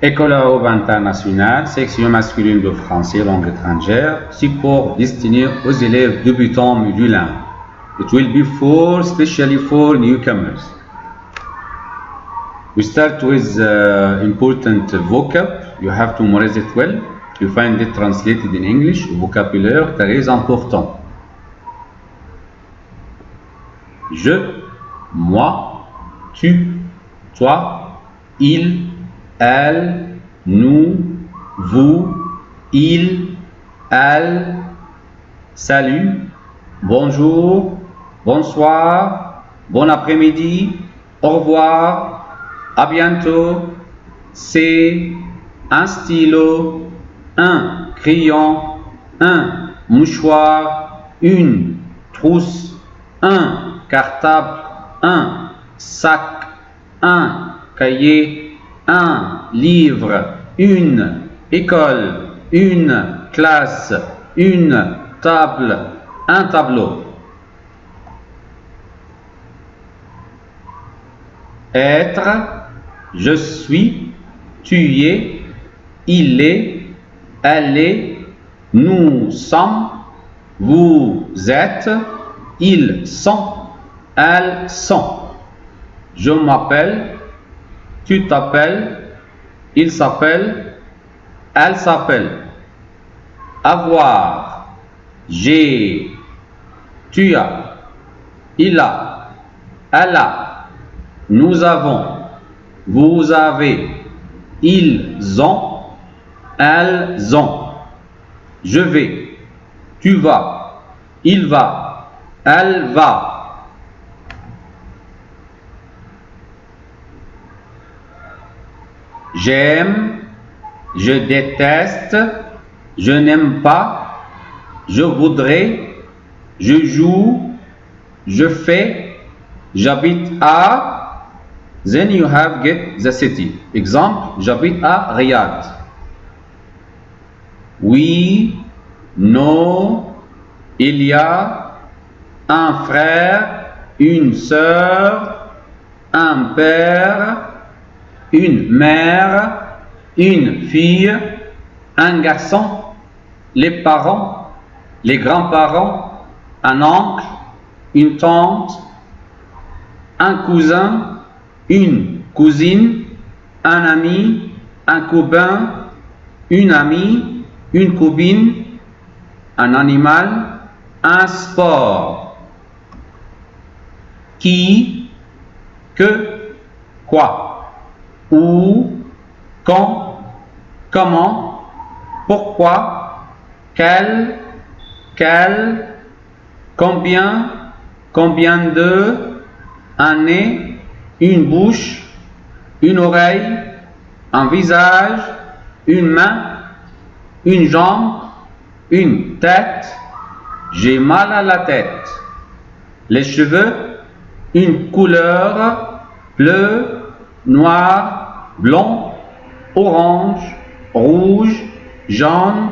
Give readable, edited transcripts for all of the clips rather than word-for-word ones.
École arabe internationale, section masculine de français langue étrangère, support destiné aux élèves débutants modulingues. It will be especially for newcomers. We start with important vocab. You have to memorize it well. You find it translated in English. Vocabulaire très important. Je, moi, tu, toi, il, elle, nous, vous, il, elle, salut, bonjour, bonsoir, bon après-midi, au revoir, à bientôt, c'est un stylo, un crayon, un mouchoir, une trousse, un cartable, un sac, un cahier, un livre, une école, une classe, une table, un tableau. Être, je suis, tu es, il est, elle est, nous sommes, vous êtes, ils sont, elles sont. Je m'appelle, tu t'appelles, il s'appelle, elle s'appelle. Avoir, j'ai, tu as, il a, elle a, nous avons, vous avez, ils ont, elles ont. Je vais, tu vas, il va, elle va. J'aime, je déteste, je n'aime pas, je voudrais, je joue, je fais, j'habite à. Then you have get the city. Exemple, j'habite à Riyad. Oui, non, il y a un frère, une sœur, un père, une mère, une fille, un garçon, les parents, les grands-parents, un oncle, une tante, un cousin, une cousine, un ami, un copain, une amie, une copine, un animal, un sport. Qui, que, quoi. Où, quand, comment, pourquoi, quel, combien, combien de, un nez, une bouche, une oreille, un visage, une main, une jambe, une tête, j'ai mal à la tête. Les cheveux, une couleur, bleu, noir, blanc, orange, rouge, jaune,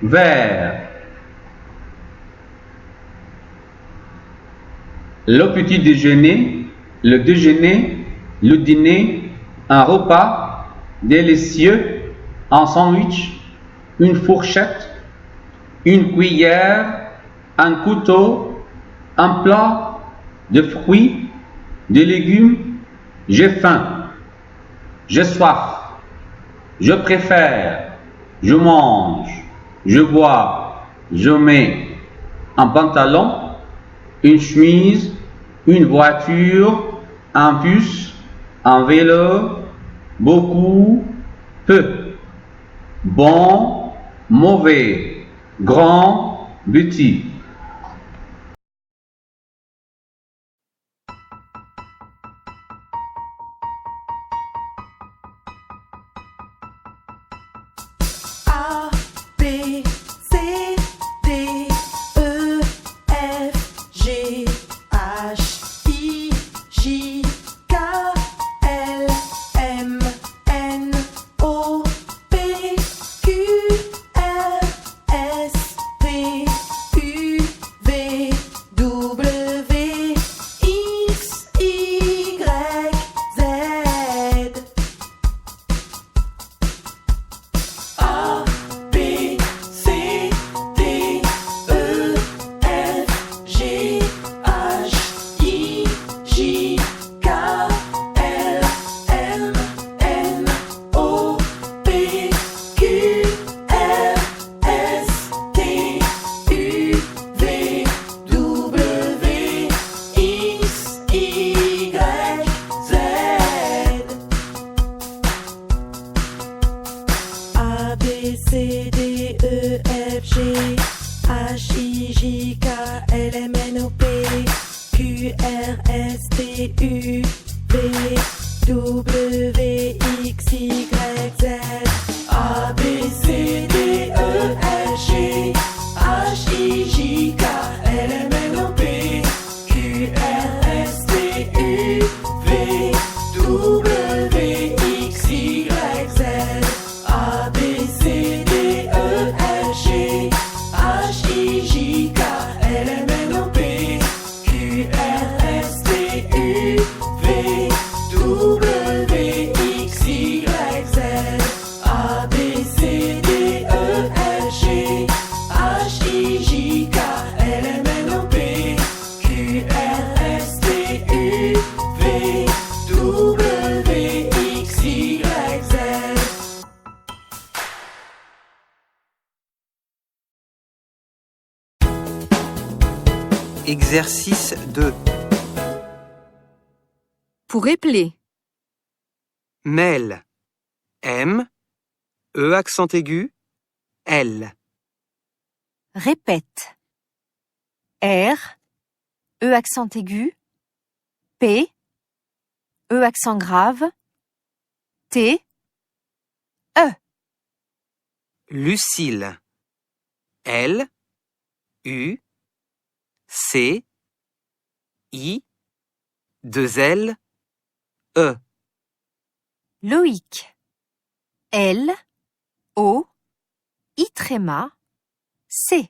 vert. Le petit déjeuner, le déjeuner, le dîner, un repas délicieux, un sandwich, une fourchette, une cuillère, un couteau, un plat de fruits, de légumes. J'ai faim, j'ai soif, je préfère, je mange, je bois, je mets un pantalon, une chemise, une voiture, un bus, un vélo, beaucoup, peu, bon, mauvais, grand, petit. A, B, C, D, E, F, G, H, I, J, K, L, M, N, O, P, Q, R, S, T, U, H-I-J-K-L-M-N-O-P Q-R-S-T-U-V W-X-Y-Z A-B-C-D-E-F-G H-I-J-K-L-M-N-O-P Q-R-S-T-U-V W-X-Y-Z A-B-C-D-E-F-G H-I-J-K-L-M-N-O-P Q-R-S-T-U-V W-X-Y-Z A-B-C-D-E-F-G H-I-J-K-L-M-N-O-P Q-R-S-T-U-V W-X-Y-Z. Exercice 2. Pour épeler. Mêle. M. E accent aigu. L. Répète. R, E accent aigu, P, E accent grave, T, E. Lucille. L. U. C. I. 2 L. E. Loïc. L, O, I tréma, C.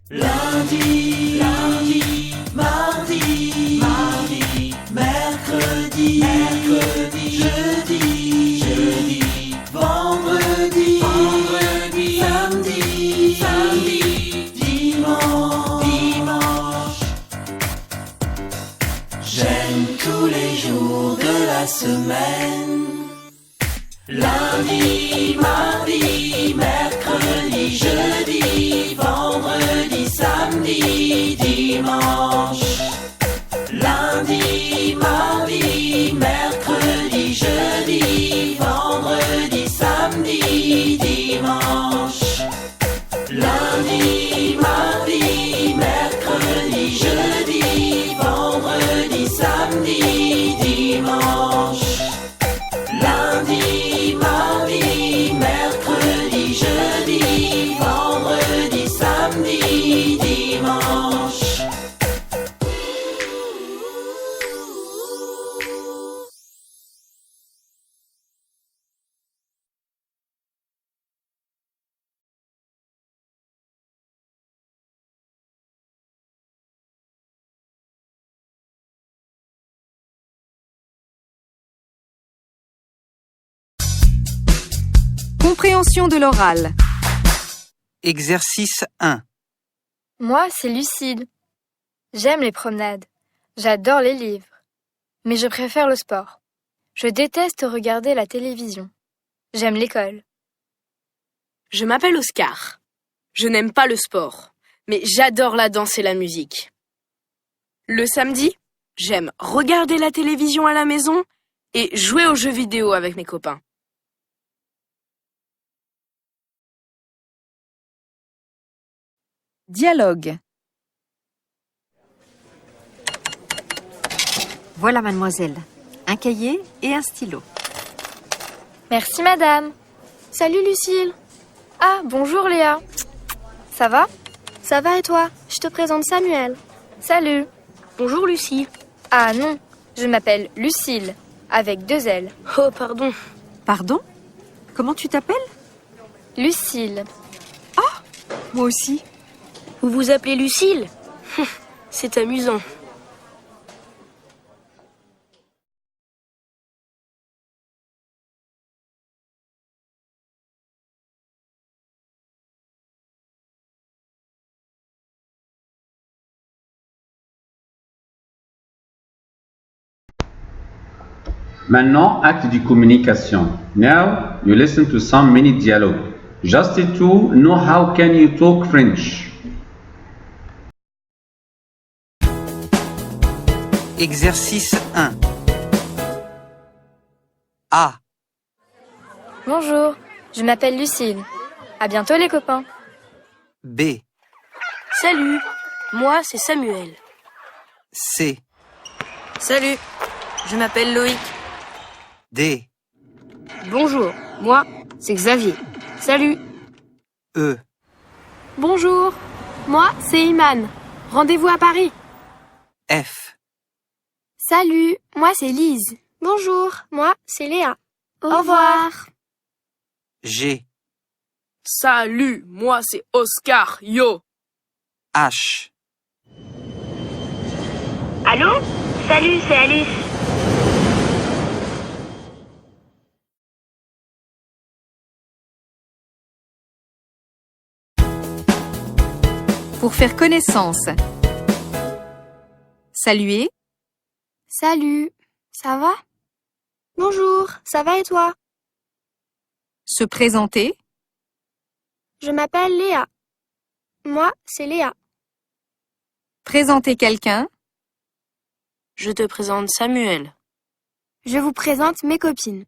Lundi, lundi, mardi, mardi, mercredi, mercredi, jeudi, jeudi, vendredi, vendredi, samedi, samedi, dimanche, dimanche. J'aime tous les jours de la semaine. Lundi, mardi, mercredi, jeudi, vendredi, samedi, dimanche. Lundi, mardi, mercredi, jeudi, vendredi, samedi, dimanche. Lundi, mardi, mercredi, jeudi, vendredi, samedi, dimanche. Lundi, mardi, mercredi, jeudi, vendredi, samedi, dimanche. Compréhension de l'oral. Exercice 1. Moi, c'est Lucille. J'aime les promenades. J'adore les livres. Mais je préfère le sport. Je déteste regarder la télévision. J'aime l'école. Je m'appelle Oscar. Je n'aime pas le sport, mais j'adore la danse et la musique. Le samedi, j'aime regarder la télévision à la maison et jouer aux jeux vidéo avec mes copains. Dialogue. Voilà, mademoiselle. Un cahier et un stylo. Merci, madame. Salut, Lucille. Ah, bonjour, Léa. Ça va? Ça va et toi? Je te présente Samuel. Salut. Bonjour Lucie. Ah non, je m'appelle Lucille, avec 2 L. Oh, pardon. Pardon? Comment tu t'appelles? Lucille. Moi aussi. Vous vous appelez Lucille? C'est amusant. Maintenant, acte de communication. Now, you listen to some mini dialogue. Just to know how can you talk French. Exercice 1. A. Bonjour, je m'appelle Lucille. À bientôt, les copains. B. Salut, moi c'est Samuel. C. Salut, je m'appelle Loïc. D. Bonjour, moi c'est Xavier. Salut. E. Bonjour, moi, c'est Iman. Rendez-vous à Paris. F. Salut, moi, c'est Lise. Bonjour, moi, c'est Léa. Au revoir. G. Salut, moi c'est Oscar. Yo. H. Allô? Salut, c'est Alice. Pour faire connaissance. Saluer. Salut, ça va? Bonjour, ça va et toi? Se présenter. Je m'appelle Léa. Moi, c'est Léa. Présenter quelqu'un. Je te présente Samuel. Je vous présente mes copines.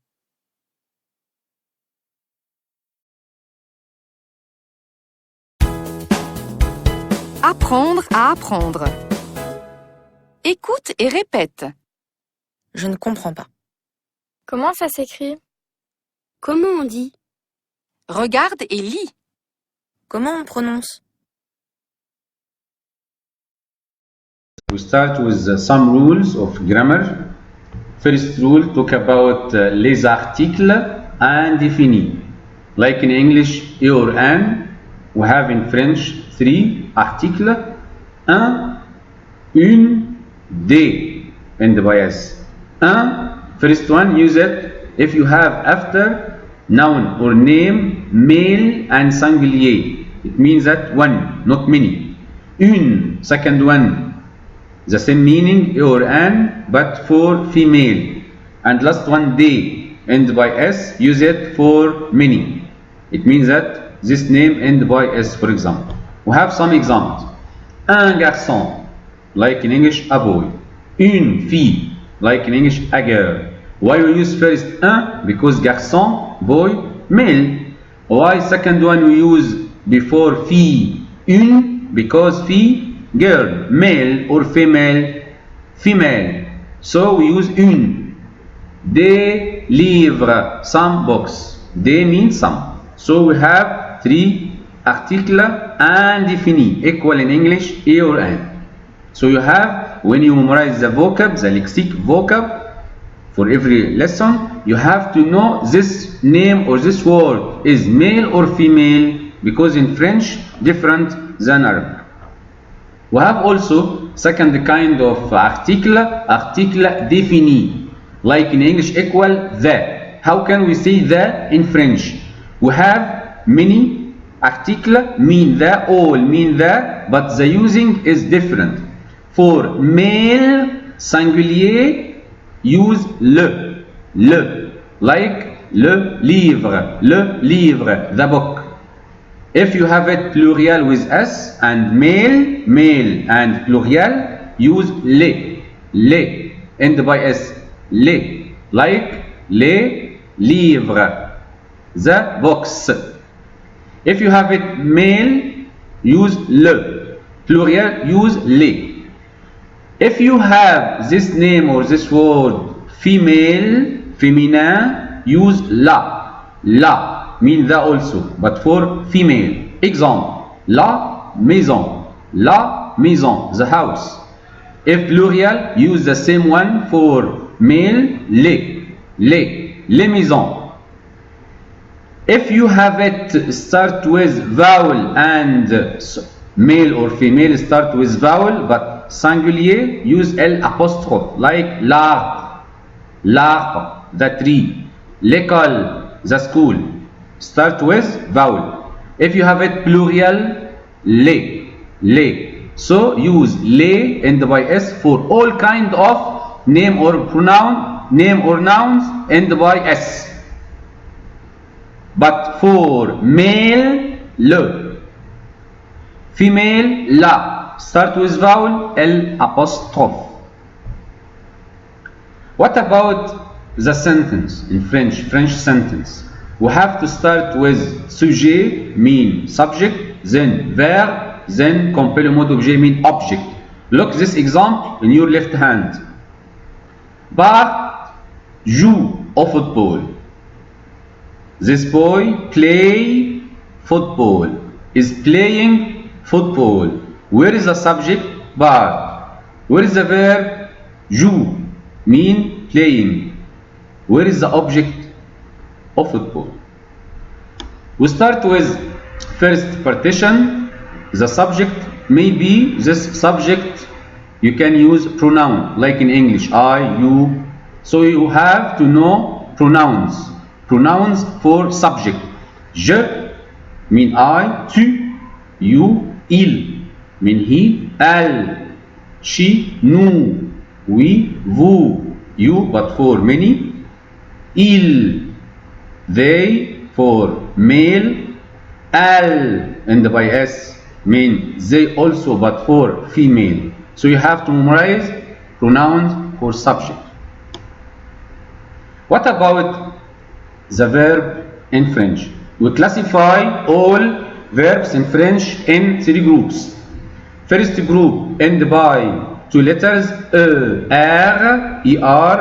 Apprendre à apprendre. Écoute et répète. Je ne comprends pas. Comment ça s'écrit? Comment on dit? Regarde et lis. Comment on prononce? We start with some rules of grammar. First rule talk about les articles indéfinis. Like in English, e or an. we have in French 3 articles. Un, une, des, end by S. Un, first one, use it if you have after noun or name, male and singulier. It means that one, not many. Une, second one, the same meaning or an, but for female. And last one, des, end by S, use it for many. It means that this name end by S, for example. We have some examples. Un garçon, like in English, a boy. Une fille, like in English, a girl. Why we use first un? Because garçon, boy, male. Why second one we use before fille? Une, because fille, girl, male or female, female. So we use une. Des livres, some books. Des means some. So we have 3 articles indéfinis, equal in English, a or an. So you have, when you memorize the vocab, the lexic vocab, for every lesson, you have to know this name or this word is male or female, because in French, different than Arabic. We have also second kind of article défini, like in English, equal the. How can we say the in French? We have many articles mean the, all mean the, but the using is different. For male singulier, use le, like le livre, the book. If you have it plural with s and male and plural, use les, end by s, les, like les livres, the books. If you have it male, use le, plural, use les. If you have this name or this word female, féminin, use la, mean the also, but for female. Example, la maison, the house. If plural, use the same one for male, les maisons. If you have it start with vowel and male or female start with vowel, but singulier, use L apostrophe, like l'arbre, the tree, l'école, the school. Start with vowel. If you have it plural, les. So use les end by S for all kind of name or pronoun, name or nouns end by S. But for male, le. Female, la. Start with vowel, L apostrophe. What about the sentence in French sentence? We have to start with sujet, mean subject, then verb, then complément d'objet, mean object. Look this example in your left hand. Bart joue au football. This boy play football, is playing football. Where is the subject? Bart. Where is the verb? Joue, mean playing. Where is the object? Of football. We start with first partition. The subject may be this subject. You can use pronoun like in English, I, you. So you have to know pronouns. Pronouns for subject. Je mean I, tu, you, il mean he, elle, she, nous, we, vous, you, but for many. Il, they for male, elle and by s mean they also but for female. So you have to memorize pronouns for subject. What about the verb in French? We classify all verbs in French in 3 groups. First group end by 2 letters, er,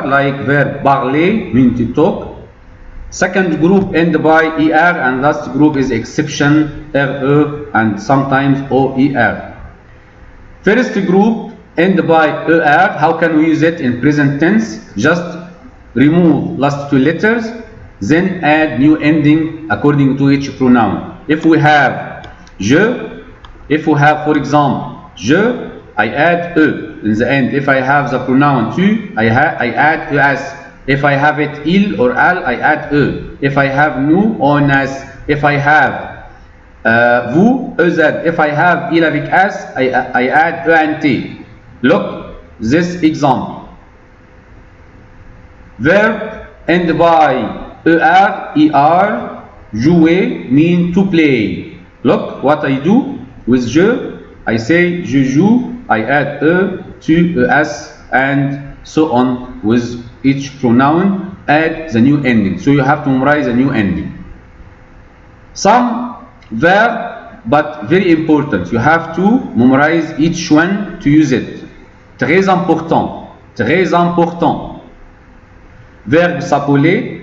like verb parler, mean to talk. Second group end by er, and last group is exception, re, and sometimes oer. First group end by er. How can we use it in present tense? Just remove last 2 letters, then add new ending according to each pronoun. If we have Je, if we have, for example, je, I add e. In the end, if I have the pronoun tu, I add es. If I have it il or al, I add e. If I have nous, on as. If I have vous, ez. If I have il avec as, I add ent. Look, this example. Verb end by er, jouer mean to play. Look what I do with je. I say je joue, I add tu, es, and so on with each pronoun, add the new ending. So you have to memorize a new ending. Some verb, but very important. You have to memorize each one to use it. Très important. Très important. Verbe s'appeler.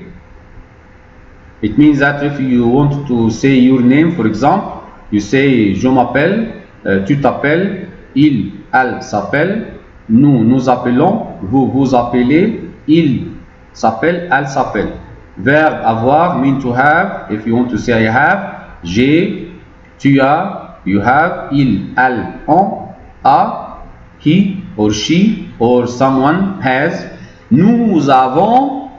It means that if you want to say your name, for example, you say je m'appelle, tu t'appelles, il, elle s'appelle, nous, nous appelons, vous, vous appelez, il s'appelle, elle s'appelle. Verbe avoir, mean to have, if you want to say I have, j'ai, tu as, you have, il, elle, on, a, he or she or someone has. Nous avons,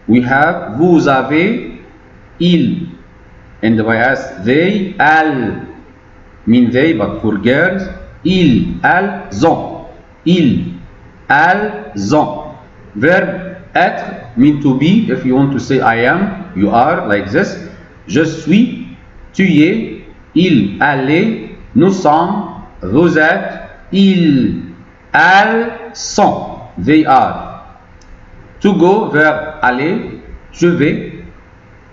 we have, vous avez, il, and by us, they, elles, mean they, but for girls, ils, elles ont. Ils, elles ont. Verbe être, mean to be, if you want to say I am, you are, like this. Je suis, tu es, il, elle est, nous sommes, vous êtes, ils, elles sont. They are. To go, verbe aller, je vais,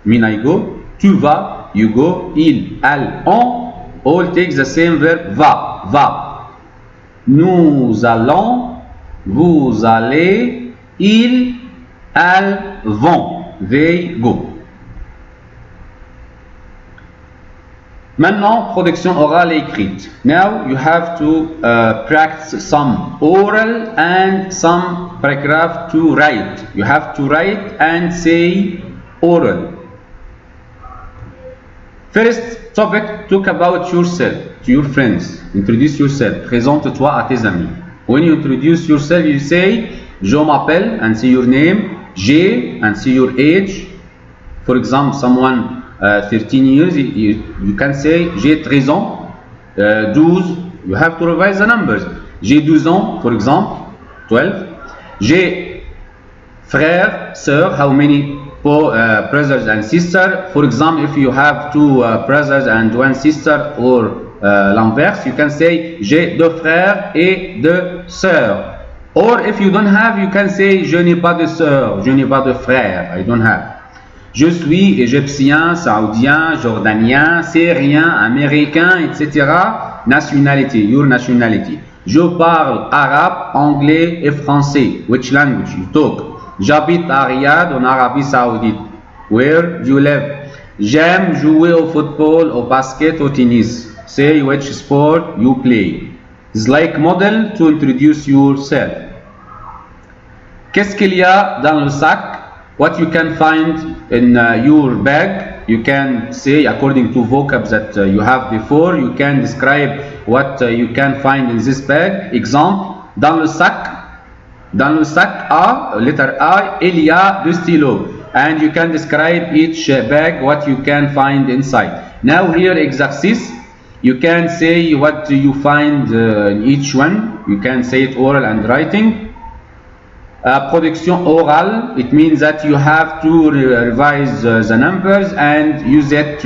mean I go. Tu vas, you go. Ils, elles, ont, all take the same verb, va, va. Nous allons, vous allez, ils, elles vont. They go. Maintenant, production orale et écrite. Now you have to practice some oral and some paragraph to write. You have to write and say oral. First topic, talk about yourself to your friends. Introduce yourself. Présente-toi à tes amis. When you introduce yourself, you say je m'appelle and say your name. J'ai and say your age. For example, someone 13 years, you can say j'ai 13 ans. 12, you have to revise the numbers. J'ai 12 ans, for example, 12. J'ai frère, sœur, how many brothers and sisters. For example, if you have two brothers and one sister, or l'inverse, you can say j'ai deux frères et deux sœurs. Or if you don't have, you can say je n'ai pas de sœur, je n'ai pas de frère. I don't have. Je suis égyptien, saoudien, jordanien, syrien, américain, etc. Nationality, your nationality. Je parle arabe, anglais et français. Which language you talk? J'habite à Riyad, en Arabie Saoudite. Where do you live? J'aime jouer au football, au basket, au tennis. Say which sport you play. It's like model to introduce yourself. Qu'est-ce qu'il y a dans le sac? What you can find in your bag? You can say according to vocab that you have before. You can describe what you can find in this bag. Exemple, dans le sac A, letter A, il y a deux stylos. And you can describe each bag, what you can find inside. Now here exercise, you can say what you find in each one. You can say it oral and writing. Production orale, it means that you have to revise the numbers and use it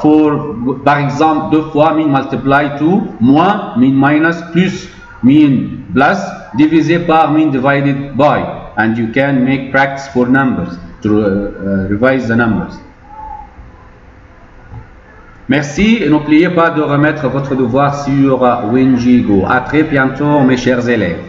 for, par exemple, deux fois mean multiply to, moins mean minus, plus mean plus, divisé par mean divided by, and you can make practice for numbers to revise the numbers. Merci et n'oubliez pas de remettre votre devoir sur Winjigo. À très bientôt mes chers élèves.